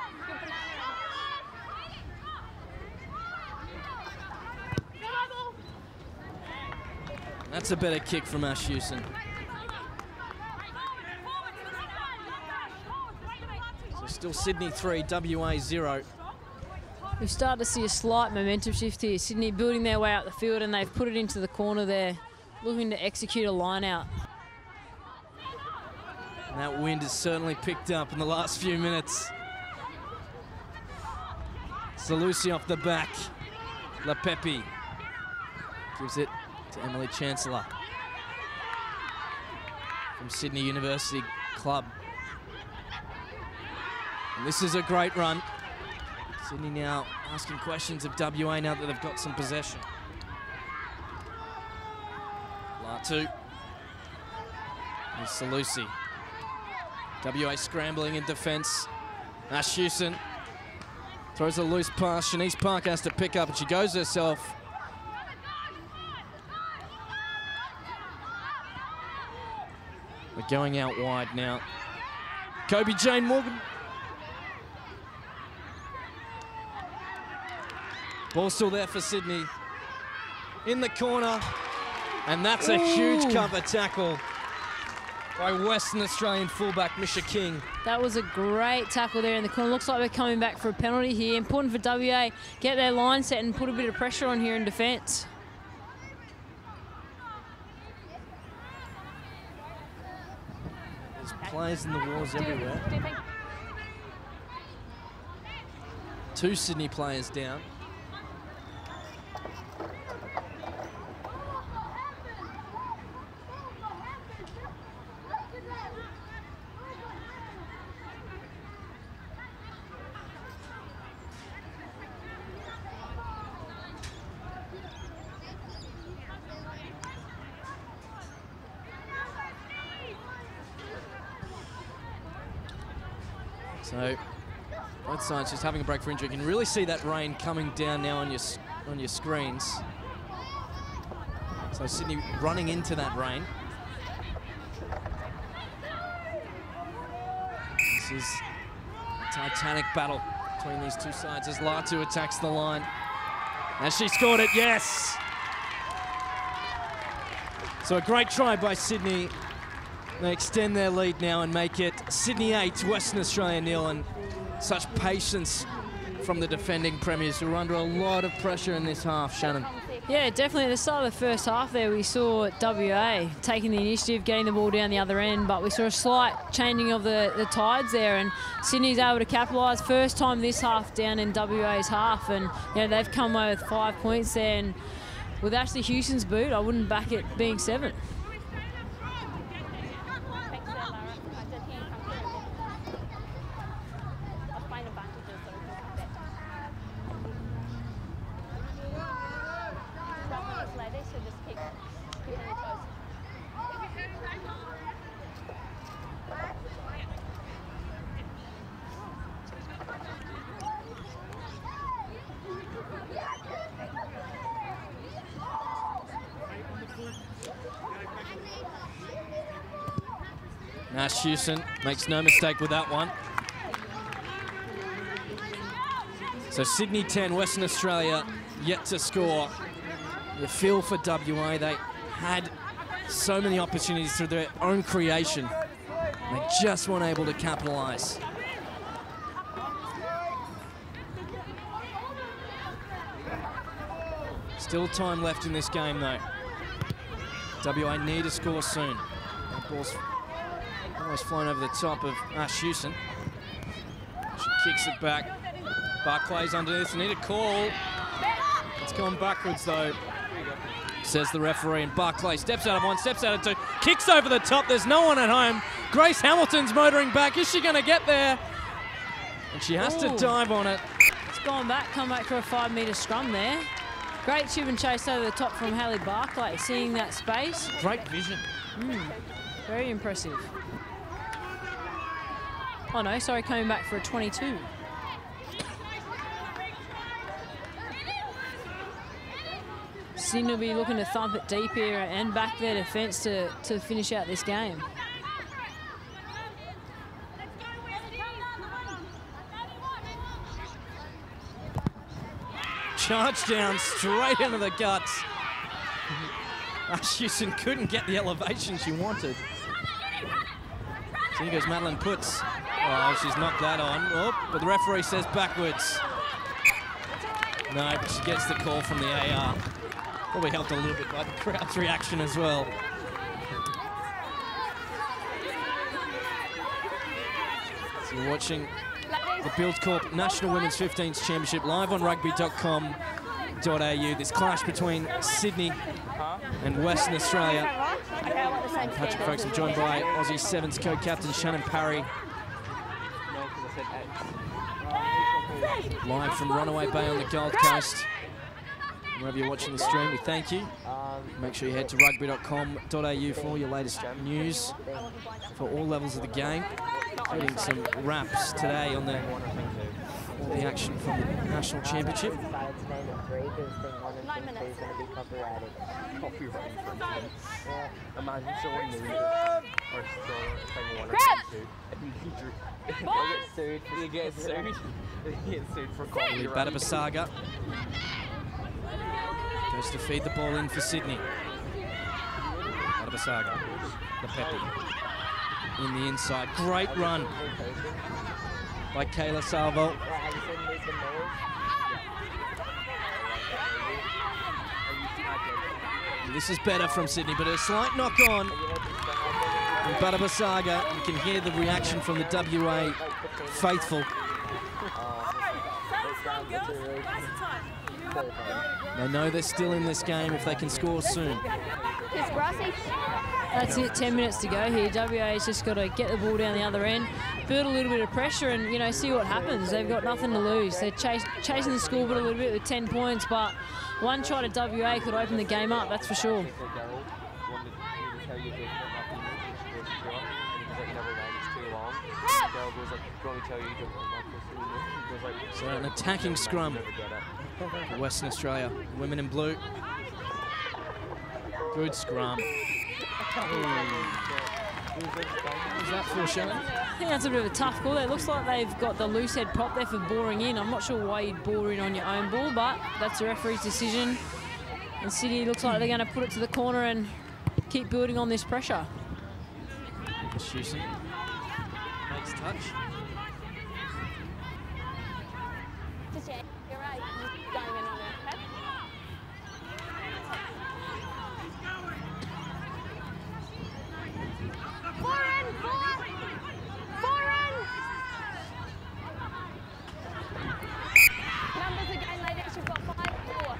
That's a better kick from Ash Hewson. So still Sydney 3, WA 0. We've started to see a slight momentum shift here. Sydney building their way up the field, and they've put it into the corner there, looking to execute a line out. And that wind has certainly picked up in the last few minutes. Salusi off the back. LaPepe gives it to Emily Chancellor from Sydney University Club. And this is a great run. Sydney now asking questions of WA now that they've got some possession. Latu. And Salusi. WA scrambling in defence. Ash Hewson throws a loose pass. Shanice Park has to pick up, and she goes herself. We're going out wide now. Kobe Jane Morgan. Ball still there for Sydney. In the corner. And that's a huge cover tackle by Western Australian fullback Misha King. That was a great tackle there in the corner. Looks like we're coming back for a penalty here. Important for WA, get their line set and put a bit of pressure on here in defence. There's players in the walls everywhere. 2 Sydney players down. So both sides just having a break for injury. You can really see that rain coming down now on your screens. So Sydney running into that rain. This is a titanic battle between these two sides as Latu attacks the line. Has she scored it? Yes! So a great try by Sydney. They extend their lead now and make it Sydney 8, Western Australia 0, and such patience from the defending premiers who are under a lot of pressure in this half, Shannon. Yeah, definitely. At the start of the first half there, we saw WA taking the initiative, getting the ball down the other end, but we saw a slight changing of the tides there, and Sydney's able to capitalise. First time this half down in WA's half, and you know, they've come away with 5 points there, and with Ashley Houston's boot, I wouldn't back it being 7. Nash Houston makes no mistake with that one. So Sydney 10, Western Australia yet to score. You feel for WA, they had so many opportunities through their own creation. They just weren't able to capitalise. Still time left in this game though. WA need to score soon. The ball's almost flown over the top of Ash Houston. She kicks it back. Barclay's underneath. Need a call. It's gone backwards though, says the referee. And Barclay steps out of one, steps out of two, kicks over the top. There's no one at home. Grace Hamilton's motoring back. Is she going to get there? And she has to dive on it. It's gone back, come back for a 5-metre scrum there. Great tube and chase over the top from Haley Barclay, seeing that space. Great vision. Very impressive. Oh no, sorry, coming back for a 22. Sydney will be looking to thump it deep here and back their defence to finish out this game. Charge down straight into the guts. Ash Houston couldn't get the elevation she wanted. So here goes Madeline Putz. Oh, she's knocked that on. Oh, but the referee says backwards. No, but she gets the call from the AR. Probably helped a little bit by the crowd's reaction as well. So you're watching the Buildcorp National Women's 15s Championship live on Rugby.com.au. This clash between Sydney and Western Australia. Patrick Folks, I'm joined by Aussie Sevens co-captain Shannon Parry. Live from Runaway Bay on the Gold Coast. Wherever you're watching the stream, we thank you. Make sure you head to Rugby.com.au for all your latest news for all levels of the game, including some wraps today on the action from the National Championship. Imagine someone knew or stole thing one and you get sued for calling Badabasaga goes to feed the ball in for Sydney. Badabasaga, Lepepi in the inside. Great run by Kayla Salvo. This is better from Sydney, but a slight knock on. And Badabasaga, you can hear the reaction from the WA faithful. They know they're still in this game if they can score soon. That's it, 10 minutes to go here. WA's just got to get the ball down the other end, build a little bit of pressure and, you know, see what happens. They've got nothing to lose. They're chasing the scoreboard a little bit with 10 points, but one try to WA could open the game up, that's for sure. like, you never land, it's too long. Dale goes like, "Let me tell you, you don't want my pussy." He goes like, So an attacking scrum for Western Australia. Women in blue. Good scrum. Was that for Shannon? I think that's a bit of a tough call. It looks like they've got the loose head prop there for boring in. I'm not sure why you'd bore in on your own ball, but that's the referee's decision. And Sydney looks like they're going to put it to the corner and keep building on this pressure. Houston makes touch. You're right. You're going in on it, okay? Numbers again, ladies. You've got 5-4.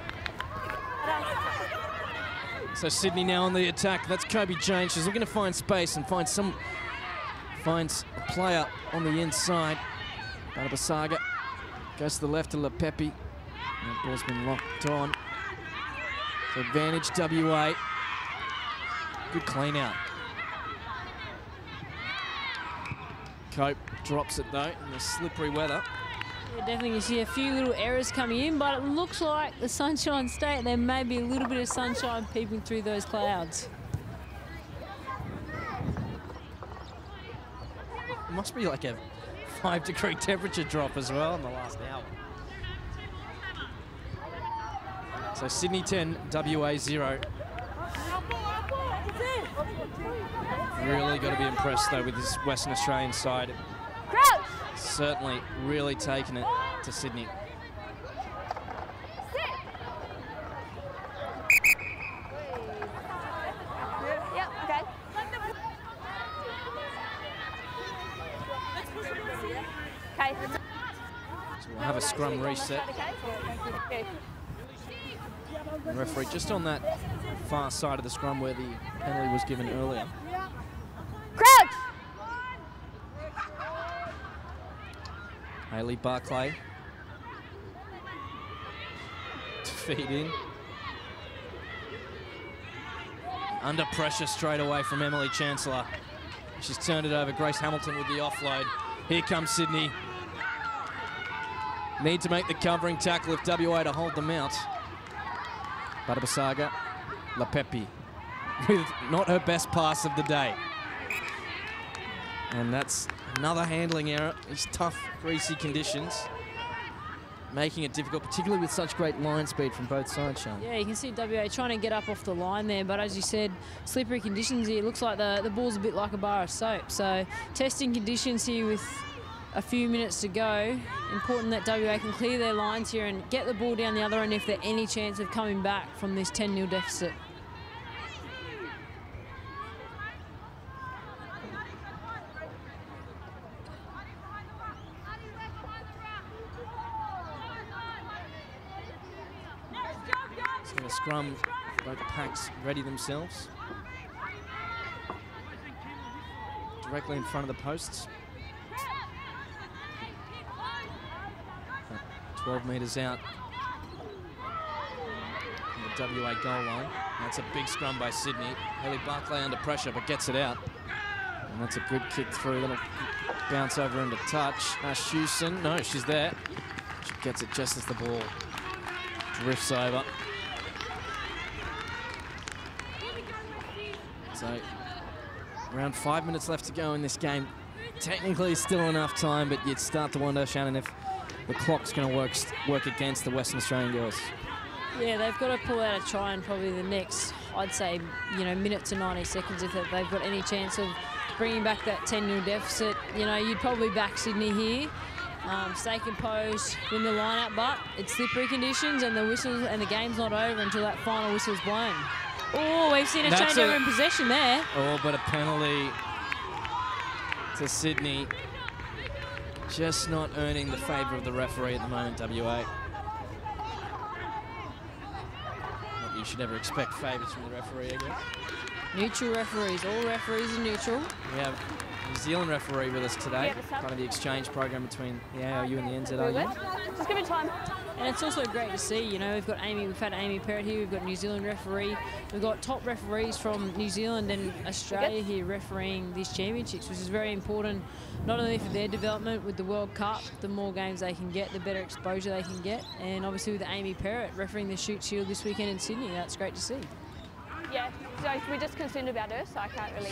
So Sydney now on the attack. That's Kobe Jane. She's looking to find space and finds a player on the inside. Barabasaga goes to the left to Lepepi. That ball's been locked on. So advantage WA. Good clean out. Cope drops it though in the slippery weather. Yeah, definitely you see a few little errors coming in, but it looks like the Sunshine State, there may be a little bit of sunshine peeping through those clouds. It must be like a 5-degree temperature drop as well in the last hour. So Sydney 10, WA 0. Really got to be impressed though with this Western Australian side. Crouch! Certainly really taking it to Sydney. Sit! Yep, okay. Okay. So we'll have a scrum reset. Okay. The referee just on that far side of the scrum where the penalty was given earlier. Crouch! Hayley Barclay to feed in. Under pressure straight away from Emily Chancellor. She's turned it over. Grace Hamilton with the offload. Here comes Sydney. Need to make the covering tackle if WA to hold them out. Barabasaga, Lepepi with not her best pass of the day. And that's another handling error. It's tough, greasy conditions, making it difficult, particularly with such great line speed from both sides, Sean. Yeah, you can see WA trying to get up off the line there, but as you said, slippery conditions here. It looks like the ball's a bit like a bar of soap. So testing conditions here with a few minutes to go. Important that WA can clear their lines here and get the ball down the other end if there's any chance of coming back from this 10-0 deficit. So the scrum, both packs ready themselves. Directly in front of the posts. 12 metres out from the WA goal line. That's a big scrum by Sydney. Hayley Barclay under pressure, but gets it out. And that's a good kick through. That'll bounce over into touch. Ash Hewson, no, she's there. She gets it just as the ball drifts over. So, around 5 minutes left to go in this game. Technically still enough time, but you'd start to wonder, Shannon, if the clock's going to work against the Western Australian girls. Yeah, they've got to pull out a try in probably the next, I'd say, minute to 90 seconds if they've got any chance of bringing back that 10-0 deficit. You'd probably back Sydney here. Stay composed, win the lineup, but it's slippery conditions and the whistles and the game's not over until that final whistle's blown. Oh, we've seen a changeover in possession there. Oh, but a penalty to Sydney. Just not earning the favour of the referee at the moment, WA. Not that you should ever expect favours from the referee, I guess. Neutral referees, all referees are neutral. We have a New Zealand referee with us today, part of the exchange program between the ARU and the NZRU. Just give me time. And it's also great to see, you know, we've had Amy Perrott here, we've got New Zealand referee, we've got top referees from New Zealand and Australia here refereeing these championships, which is very important, not only for their development with the World Cup, the more games they can get, the better exposure they can get, and obviously with Amy Perrott refereeing the Shoot Shield this weekend in Sydney, that's great to see. Yeah, so we're just concerned about her, so I can't really...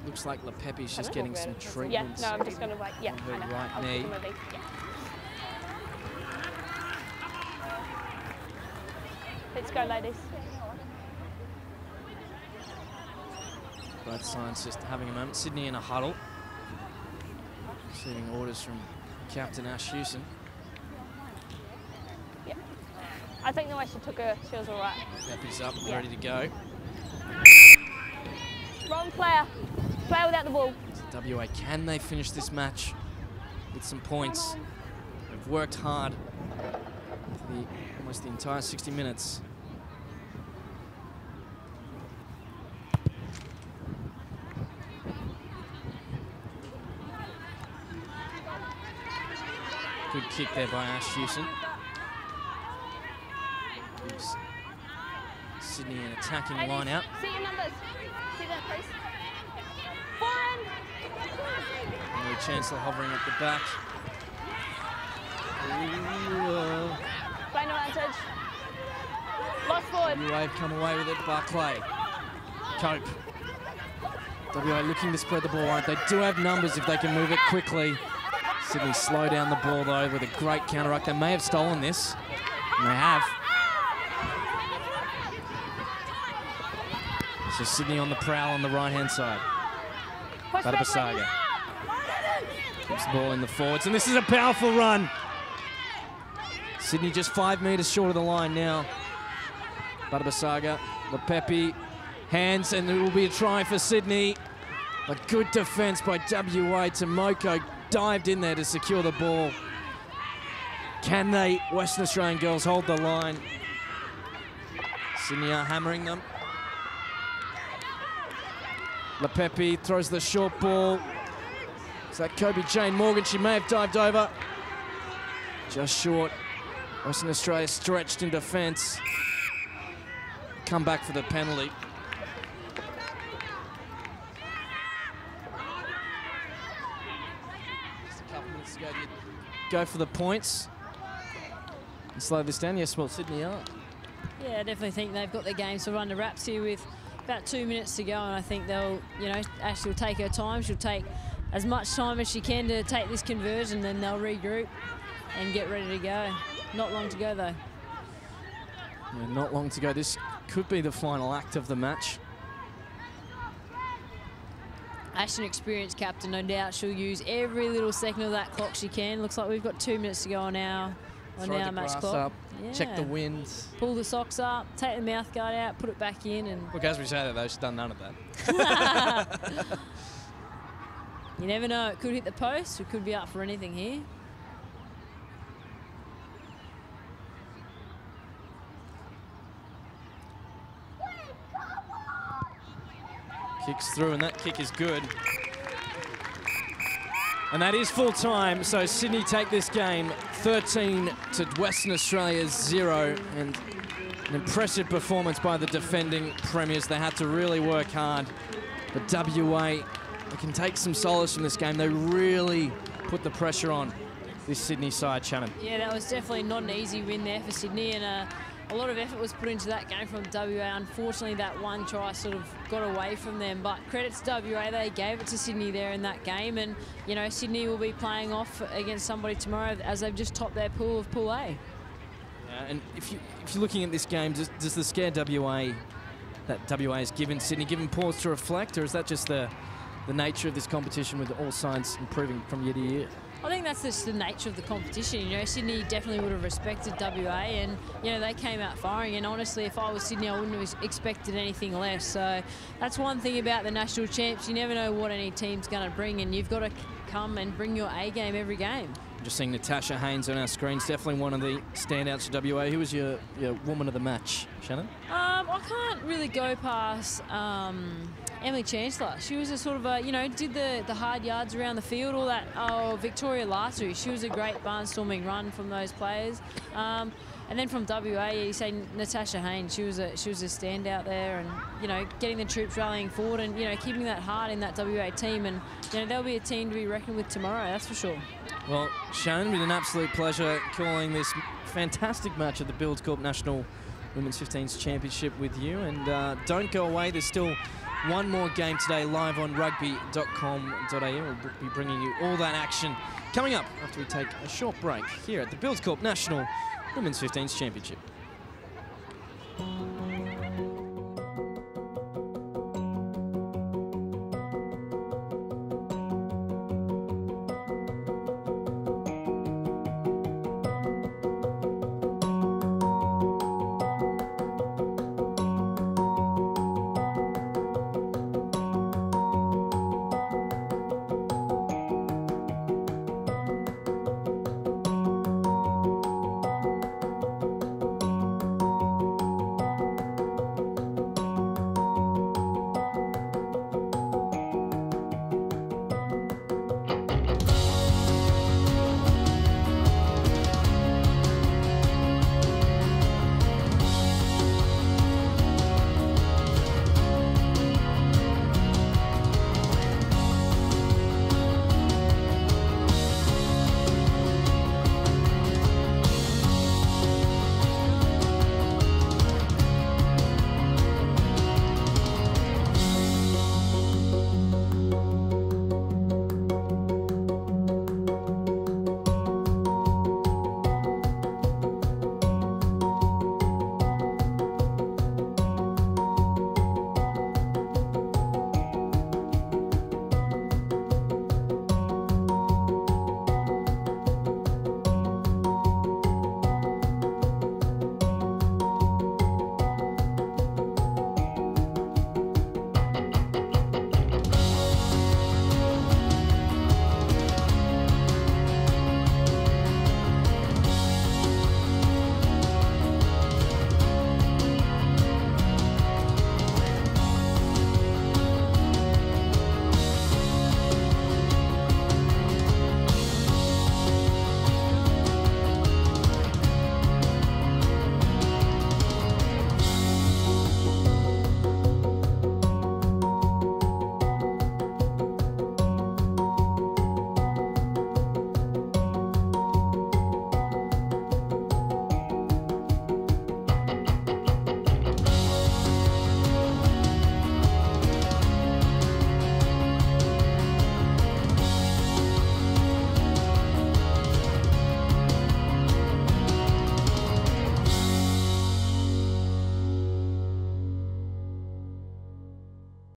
Looks like LePepe's just getting some treatment. Yeah, no, I'm just going to wait. Yeah, on her right knee. Yeah. Let's go, ladies. Both sides just having a moment. Sydney in a huddle. Receiving orders from Captain Ash Hewson. Yeah. I think the way she took her, she was all right. Pepe's up, ready to go. Wrong player. Player without the ball. So WA, can they finish this match with some points? They've worked hard for almost the entire 60 minutes. Good kick there by Ash Hewson. Gives Sydney an attacking line out. See your numbers. See that, please. Emily Chancellor hovering at the back. Play no advantage. Lost forward. WA come away with it. Barclay. Cope. WA looking to spread the ball out. They do have numbers if they can move it quickly. Sydney slow down the ball though with a great counter-ruck. They may have stolen this. And they have. So Sydney on the prowl on the right-hand side. Badabasaga keeps the ball in the forwards, and this is a powerful run. Sydney just 5 metres short of the line now. Badabasaga, LePepe, hands, and it will be a try for Sydney. A good defence by WA. Tomoko dived in there to secure the ball. Can they, Western Australian girls, hold the line? Sydney are hammering them. LePepe throws the short ball. Is that Kobe Jane Morgan? She may have dived over. Just short. Western Australia stretched in defence. Come back for the penalty. Just a couple minutes to go. Go for the points and slow this down. Yes, well, Sydney are. Yeah, I definitely think they've got their games to run to wraps here with about 2 minutes to go, and I think they'll, you know, Ash will take her time. She'll take as much time as she can to take this conversion, then they'll regroup and get ready to go. Not long to go, though. Yeah, not long to go. This could be the final act of the match. Ash, an experienced captain, no doubt she'll use every little second of that clock she can. Looks like we've got 2 minutes to go on our match clock. Up, check the winds. Pull the socks up, take the mouth guard out, put it back in. And look, as we say that, though, she's done none of that. You never know. It could hit the post. It could be up for anything here. Kicks through, and that kick is good. And that is full time, so Sydney take this game 13 to Western Australia 0, and an impressive performance by the defending premiers. They had to really work hard, but WA, they can take some solace from this game. They really put the pressure on this Sydney side, Shannon. Yeah, that was definitely not an easy win there for Sydney, and a lot of effort was put into that game from WA. Unfortunately, that one try sort of got away from them, but credit to WA, they gave it to Sydney there in that game, and you know, Sydney will be playing off against somebody tomorrow as they've just topped their pool of Pool A. Yeah, and if you're looking at this game, does the scare WA that WA has given Sydney give them pause to reflect, or is that just the nature of this competition with all sides improving from year to year? I think that's just the nature of the competition. You know, Sydney definitely would have respected WA, and you know, they came out firing. And honestly, if I was Sydney, I wouldn't have expected anything less. So that's one thing about the national champs. You never know what any team's going to bring, and you've got to come and bring your A game every game. Just seeing Natasha Haynes on our screens, definitely one of the standouts for WA. Who was your woman of the match, Shannon? I can't really go past Emily Chancellor. She was a sort of a, you know, did the hard yards around the field, all that. Oh, Victoria Latu, she was a great barnstorming run from those players. And then from WA, you say Natasha Haynes, she was a standout there, and, you know, getting the troops rallying forward and, you know, keeping that heart in that WA team. And, you know, they'll be a team to be reckoned with tomorrow, that's for sure. Well, Shannon, it's been an absolute pleasure calling this fantastic match at the Buildcorp National Women's 15s Championship with you. And don't go away, there's still one more game today live on Rugby.com.au. We'll be bringing you all that action coming up after we take a short break here at the Buildcorp National Women's 15s Championship.